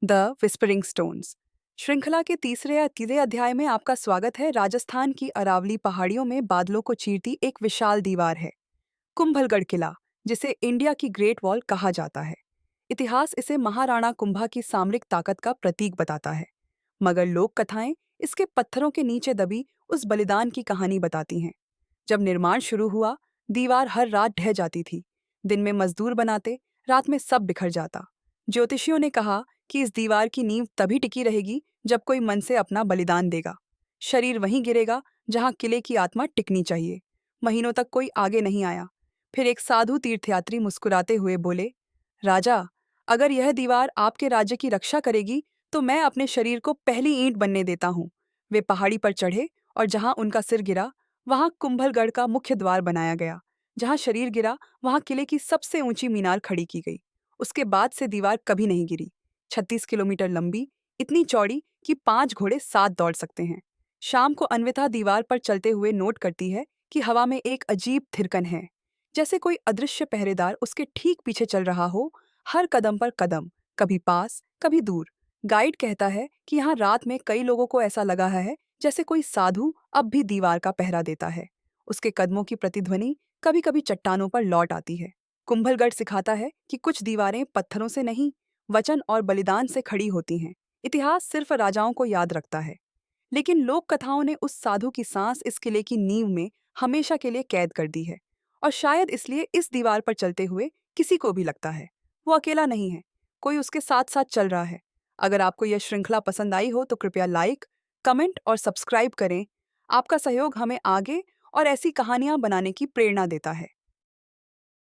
The whispering stones श्रृंखला के तीसरे या तीसरे अध्याय में आपका स्वागत है। राजस्थान की अरावली पहाड़ियों में बादलों को चीरती एक विशाल दीवार है, कुंभलगढ़ किला, जिसे इंडिया की ग्रेट वॉल कहा जाता है। इतिहास इसे महाराणा कुंभा की सामरिक ताकत का प्रतीक बताता है, मगर लोक कथाएं इसके पत्थरों के नीचे दबी उस बलिदान की कहानी बताती हैं। जब निर्माण शुरू हुआ, दीवार हर रात ढह जाती थी। दिन में मजदूर बनाते, रात में सब बिखर जाता। ज्योतिषियों ने कहा कि इस दीवार की नींव तभी टिकी रहेगी जब कोई मन से अपना बलिदान देगा। शरीर वहीं गिरेगा जहां किले की आत्मा टिकनी चाहिए। महीनों तक कोई आगे नहीं आया। फिर एक साधु तीर्थयात्री मुस्कुराते हुए बोले, राजा, अगर यह दीवार आपके राज्य की रक्षा करेगी तो मैं अपने शरीर को पहली ईंट बनने देता हूँ। वे पहाड़ी पर चढ़े और जहां उनका सिर गिरा, वहां कुंभलगढ़ का मुख्य द्वार बनाया गया। जहां शरीर गिरा, वहां किले की सबसे ऊंची मीनार खड़ी की गई। उसके बाद से दीवार कभी नहीं गिरी। 36 किलोमीटर लंबी, इतनी चौड़ी कि 5 घोड़े साथ दौड़ सकते हैं। शाम को अन्विता दीवार पर चलते हुए नोट करती है कि हवा में एक अजीब थिरकन है, जैसे कोई अदृश्य पहरेदार उसके ठीक पीछे चल रहा हो, हर कदम पर कदम, कभी पास कभी दूर। गाइड कहता है कि यहाँ रात में कई लोगों को ऐसा लगा है जैसे कोई साधु अब भी दीवार का पहरा देता है। उसके कदमों की प्रतिध्वनि कभी कभी चट्टानों पर लौट आती है। कुंभलगढ़ सिखाता है कि कुछ दीवारें पत्थरों से नहीं, वचन और बलिदान से खड़ी होती हैं। इतिहास सिर्फ राजाओं को याद रखता है, लेकिन लोक कथाओं ने उस साधु की सांस इस किले की नींव में हमेशा के लिए कैद कर दी है। और शायद इसलिए इस दीवार पर चलते हुए किसी को भी लगता है वो अकेला नहीं है, कोई उसके साथ साथ चल रहा है। अगर आपको यह श्रृंखला पसंद आई हो तो कृपया लाइक, कमेंट और सब्सक्राइब करें। आपका सहयोग हमें आगे और ऐसी कहानियां बनाने की प्रेरणा देता है।